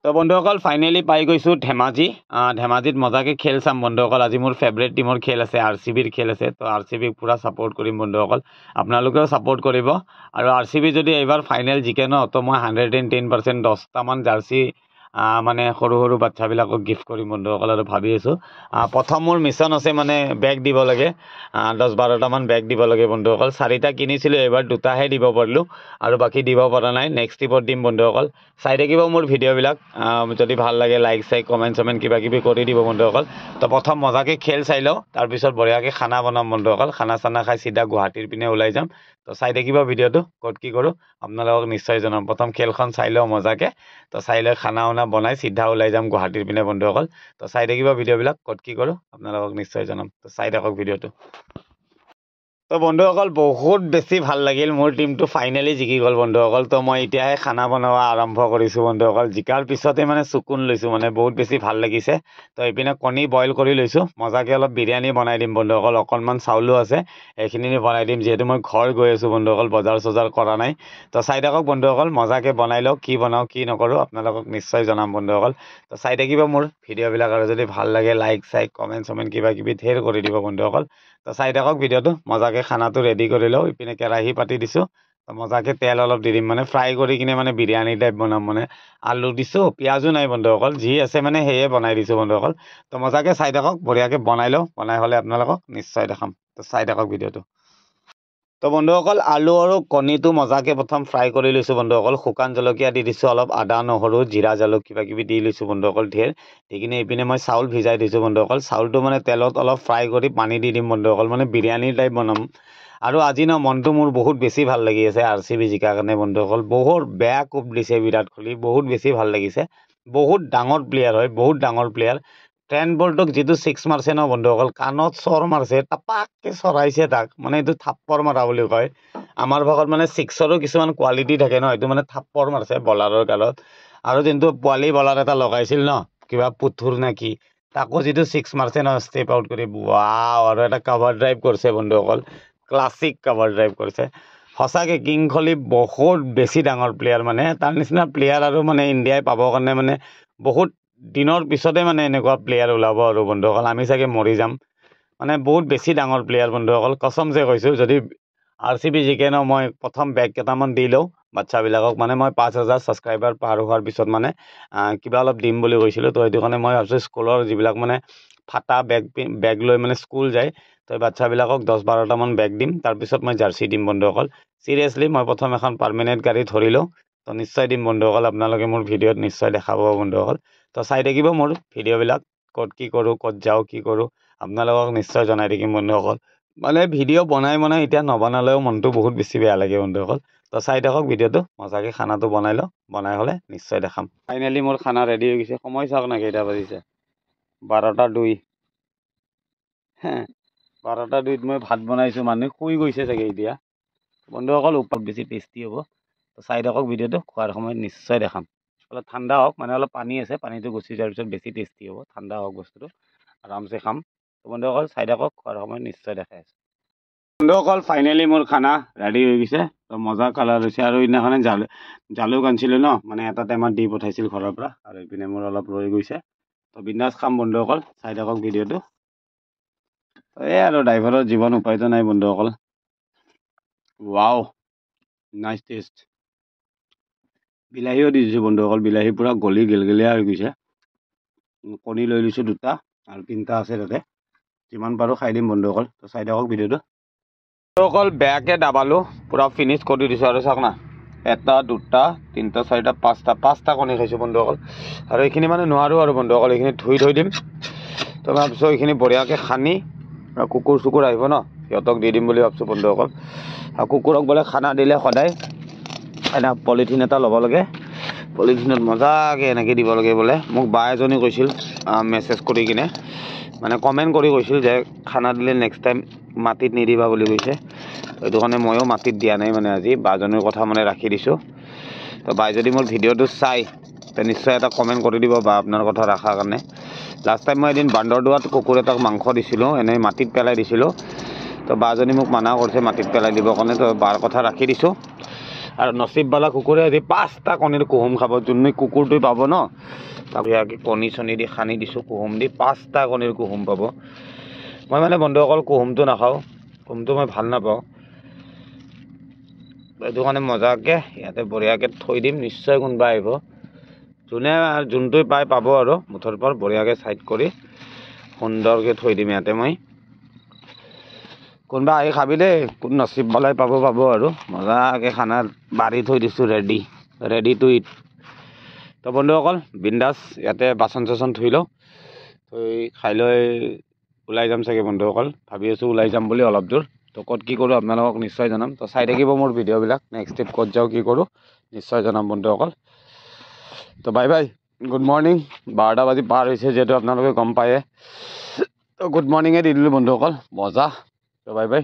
তো বন্ধুসকল ফাইনেলি পাই গৈছোঁ ধেমাজি ধেমাজিত মজাকৈ খেল চাম বন্ধুসকল আজি মোৰ ফেভৰেট টিমৰ খেল আছে RCBৰ খেল আছে তো RCBক পুৰা ছাপোৰ্ট কৰিম বন্ধুসকল আপোনালোকেও ছাপোৰ্ট কৰিব আৰু RCB যদি এইবাৰ ফাইনেল জিকে ন তো মই 110% 10টামান জাৰ্চি মানে সৰু সৰু বাচ্চাবিলাকক গিফ্ট কৰিম বন্ধুসকল আৰু ভাবি আছোঁ প্ৰথম মোৰ মিছন আছে মানে বেগ দিব লাগে 10-12টামান বেগ দিব লাগে বন্ধুসকল 4টা কিনিছিলোঁ এইবাৰ 2টাহে দিব পাৰিলোঁ আৰু বাকী দিব পৰা নাই নেক্সট ট্ৰিপত দিম বন্ধুসকল চাই থাকিব মোৰ ভিডিঅ'বিলাক যদি ভাল লাগে লাইক চাই কমেণ্ট চমেণ্ট কিবা কিবি কৰি দিব বন্ধুসকল তো প্ৰথম মজাকৈ খেল চাই লওঁ তাৰপিছত বঢ়িয়াকৈ খানা বনাম বন্ধুসকল খানা চানা খাই চিধা গুৱাহাটীৰ পিনে ওলাই যাম তো চাই থাকিব ভিডিঅ'টো ক'ত কি কৰোঁ আপোনালোকক নিশ্চয় জনাম প্ৰথম খেলখন চাই লওঁ মজাকৈ তো চাই লৈ খানা উনা বনাই চিধা ওলাই যাম গুৱাহাটীৰ পিনে বন্ধুসকল তো চাই থাকিব ভিডিঅ'বিলাক ক'ত কি কৰোঁ আপোনালোকক নিশ্চয় জনাম তো চাই থাকক ভিডিঅ'টো তো বন্ধুসকল বহুত বেছি ভাল লাগিল মোৰ টিমটো ফাইনেলি জিকি গ'ল বন্ধুসকল তো মই এতিয়াহে খানা বনোৱা আৰম্ভ কৰিছোঁ বন্ধুসকল জিকাৰ পিছতে মানে চকুন লৈছোঁ মানে বহুত বেছি ভাল লাগিছে তো এইপিনে কণী বইল কৰি লৈছোঁ মজাকৈ অলপ বিৰিয়ানী বনাই দিম বন্ধুসকল অকণমান চাউলো আছে এইখিনি বনাই দিম যিহেতু মই ঘৰ গৈ আছোঁ বন্ধুসকল বজাৰ চজাৰ কৰা নাই তো চাই থাকক বন্ধুসকল মজাকৈ বনাই লওঁ কি বনাওঁ কি নকৰোঁ আপোনালোকক নিশ্চয় জনাম বন্ধুসকল তো চাই থাকিব মোৰ ভিডিঅ'বিলাক আৰু যদি ভাল লাগে লাইক চাইক কমেণ্ট চমেণ্ট কিবা কিবি ধেৰ কৰি দিব বন্ধুসকল তো চাই থাকক ভিডিঅ'টো মজাকৈ খানাটো ৰেডি কৰি লওঁ ইপিনে কেৰাহী পাতি দিছোঁ মজাকৈ তেল অলপ দি দিম মানে ফ্ৰাই কৰি কিনে মানে বিৰিয়ানী টাইপ বনাম মানে আলু দিছোঁ পিঁয়াজো নাই বন্ধুসকল যি আছে মানে সেয়ে বনাই দিছোঁ বন্ধুসকল তো মজাকৈ চাই থাকক বঢ়িয়াকৈ বনাই লওঁ বনাই হ'লে আপোনালোকক নিশ্চয় দেখাম তো চাই থাকক ভিডিঅ'টো তো বন্ধুসকল আলু আৰু কণীটো মজাকৈ প্ৰথম ফ্ৰাই কৰি লৈছোঁ বন্ধুসকল শুকান জলকীয়া দি দিছোঁ অলপ আদা নহৰু জিৰা জালুক কিবা কিবি দি লৈছোঁ বন্ধুসকল ধেৰ দি কিনে এইপিনে মই চাউল ভিজাই দিছোঁ বন্ধুসকল চাউলটো মানে তেলত অলপ ফ্ৰাই কৰি পানী দি দিম বন্ধুসকল মানে বিৰিয়ানীৰ টাইপ বনাম আৰু আজি ন মনটো মোৰ বহুত বেছি ভাল লাগি আছে RCB জিকাৰ কাৰণে বন্ধুসকল বহুত বেয়া কোপ দিছে বিৰাট কোহলি বহুত বেছি ভাল লাগিছে বহুত ডাঙৰ প্লেয়াৰ হয় বহুত ডাঙৰ প্লেয়াৰ ট্ৰেণ্ট বল্টক যিটো 6 মাৰছে ন বন্ধুসকল কাণত চৰ মাৰছে টাপাককৈ চৰাইছে তাক মানে এইটো থাপ্পৰ মাৰা বুলি কয় আমাৰ ভাগত মানে 6ৰো কিছুমান কোৱালিটি থাকে ন এইটো মানে থাপ্পৰ মাৰছে বলাৰৰ গালত আৰু যোনটো পোৱালি বলাৰ এটা লগাইছিল ন কিবা পুথুৰ নে কি তাকো যিটো 6 মাৰছে ন ষ্টেপ আউট কৰি ৱাও আৰু এটা কভাৰ ড্ৰাইভ কৰিছে বন্ধুসকল ক্লাছিক কভাৰ ড্ৰাইভ কৰিছে সঁচাকৈ কিং কোহলি বহুত বেছি ডাঙৰ প্লেয়াৰ মানে তাৰ নিচিনা প্লেয়াৰ আৰু মানে ইণ্ডিয়াই পাবৰ কাৰণে মানে বহুত দিনৰ পিছতে মানে এনেকুৱা প্লেয়াৰ ওলাব আৰু বন্ধুসকল আমি চাগে মৰি যাম মানে বহুত বেছি ডাঙৰ প্লেয়াৰ বন্ধুসকল কসম যে কৈছোঁ যদি RCB জিকে ন মই প্ৰথম বেগ কেইটামান দি লওঁ বাচ্চাবিলাকক মানে মই 5,000 ছাবস্ক্ৰাইবাৰ পাৰ হোৱাৰ পিছত মানে কিবা অলপ দিম বুলি কৈছিলোঁ তো সেইটো কাৰণে মই ভাবিছোঁ স্কুলৰ যিবিলাক মানে ফাটা বেগ লৈ মানে স্কুল যায় তো বাচ্চাবিলাকক 10-12টামান বেগ দিম তাৰপিছত মই জাৰ্চি দিম বন্ধুসকল চিৰিয়াছলি মই প্ৰথম এখন পাৰ্মানেণ্ট গাড়ী ধৰি লওঁ তো নিশ্চয় দিম বন্ধুসকল আপোনালোকে মোৰ ভিডিঅ'ত নিশ্চয় দেখা পাব বন্ধুসকল তো চাই থাকিব মোৰ ভিডিঅ'বিলাক ক'ত কি কৰোঁ ক'ত যাওঁ কি কৰোঁ আপোনালোকক নিশ্চয় জনাই থাকিম বন্ধুসকল মানে ভিডিঅ' বনাই এতিয়া নবনালেও মনটো বহুত বেছি বেয়া লাগে বন্ধুসকল তো চাই থাকক ভিডিঅ'টো মজাকৈ খানাটো বনাই লওঁ বনাই হ'লে নিশ্চয় দেখাম ফাইনেলি মোৰ খানা ৰেডি হৈ গৈছে সময় চাওক না কেইটা বাজিছে 12:02 12:02 মই ভাত বনাইছোঁ মানুহে শুই গৈছে চাগে এতিয়া বন্ধুসকল ওপৰত বেছি টেষ্টি হ'ব তো চাই থাকক ভিডিঅ'টো খোৱাৰ সময়ত নিশ্চয় দেখাম অলপ ঠাণ্ডা হওক মানে অলপ পানী আছে পানীটো গুচি যোৱাৰ পিছত বেছি টেষ্টি হ'ব ঠাণ্ডা হওক বস্তুটো আৰামছে খাম তো বন্ধুসকল চাই থাকক খোৱাৰ সময়ত নিশ্চয় দেখাই আছোঁ বন্ধুসকল ফাইনেলি মোৰ খানা ৰেডি হৈ গৈছে তো মজা কালাৰ হৈছে আৰু সেইদিনাখনে জালুক আনিছিলোঁ ন মানে এটা টাইমত দি পঠাইছিল ঘৰৰ পৰা আৰু এইপিনে মোৰ অলপ ৰৈ গৈছে তো বিন্দাছ খাম বন্ধুসকল চাই থাকক ভিডিঅ'টো এই আৰু ড্ৰাইভাৰৰ জীৱন উপায়তো নাই বন্ধুসকল ৱাও নাইচ টেষ্ট বিলাহীও দি দিছোঁ বন্ধুসকল বিলাহী পূৰা গলি গেলগেলীয়া হৈ গৈছে কণী লৈ লৈছোঁ 2টা আৰু 3টা আছে তাতে যিমান পাৰোঁ খাই দিম বন্ধুসকল তো চাই থাকক ভিডিঅ'টো বন্ধুসকল বেয়াকৈ দাবালোঁ পূৰা ফিনিছ কৰি দিছোঁ আৰু চাওক না 1, 2, 3, 4, 5টা কণী খাইছোঁ বন্ধুসকল আৰু এইখিনি মানে নোৱাৰোঁ আৰু বন্ধুসকল এইখিনি ধুই থৈ দিম তো ভাবিছোঁ এইখিনি বঢ়িয়াকৈ সানি কুকুৰ চুকুৰ আহিব ন সিহঁতক দি দিম বুলি ভাবিছোঁ বন্ধুসকল আৰু কুকুৰক বোলে খানা দিলে সদায় এনে পলিথিন এটা ল'ব লাগে পলিথিনত মজাকৈ এনেকৈ দিব লাগে বোলে মোক বা এজনী কৈছিল মেছেজ কৰি কিনে মানে কমেণ্ট কৰি কৈছিল যে খানা দিলে নেক্সট টাইম মাটিত নিদিবা বুলি কৈছে সেইটো কাৰণে ময়ো মাটিত দিয়া নাই মানে আজি বাজনীৰ কথা মানে ৰাখি দিছোঁ তো বাই যদি মোৰ ভিডিঅ'টো চাই তো নিশ্চয় এটা কমেণ্ট কৰি দিব বা আপোনাৰ কথা ৰখাৰ কাৰণে লাষ্ট টাইম মই এদিন বান্দৰদোৱাত কুকুৰ এটাক মাংস দিছিলোঁ এনেই মাটিত পেলাই দিছিলোঁ তো বাজনী মোক মানা কৰিছে মাটিত পেলাই দিবৰ কাৰণে তো বাৰ কথা ৰাখি দিছোঁ আৰু নচিববালা কুকুৰে আজি 5টা কণীৰ কুহুম খাব যোনে কুকুৰটোৱে পাব ন তাক ইয়াকে কণী চণী দি সানি দিছোঁ কুহুম দি 5টা কণীৰ কুহুম পাব মই মানে বন্ধুসকল কুহুমটো নাখাওঁ কুহুমটো মই ভাল নাপাওঁ এইটো কাৰণে মজাকৈ ইয়াতে বঢ়িয়াকৈ থৈ দিম নিশ্চয় কোনোবা আহিব যোনে যোনটোৱে পাব আৰু মুঠৰ পৰা বঢ়িয়াকৈ ছাইড কৰি সুন্দৰকৈ থৈ দিম ইয়াতে মই কোনোবা আহি খাবি দেই কোন নচিববালাই পাব আৰু মজাকৈ খানা বাঢ়ি থৈ দিছোঁ ৰেডি টু ইট তো বন্ধুসকল বিন্দাছ ইয়াতে বাচন চাচন ধুই লওঁ থৈ খাই লৈ ওলাই যাম চাগে বন্ধুসকল ভাবি আছোঁ ওলাই যাম বুলি অলপ দূৰ তো ক'ত কি কৰোঁ আপোনালোকক নিশ্চয় জনাম তো চাই থাকিব মোৰ ভিডিঅ'বিলাক নেক্সট ট্ৰিপ ক'ত যাওঁ কি কৰোঁ নিশ্চয় জনাম বন্ধুসকল তো বাই বাই গুড মৰ্ণিং 12টা বাজি পাৰ হৈছে যিহেতু আপোনালোকে গম পায়ে তো গুড মৰ্ণিঙে দি দিলোঁ বন্ধুসকল মজা তো বাই বাই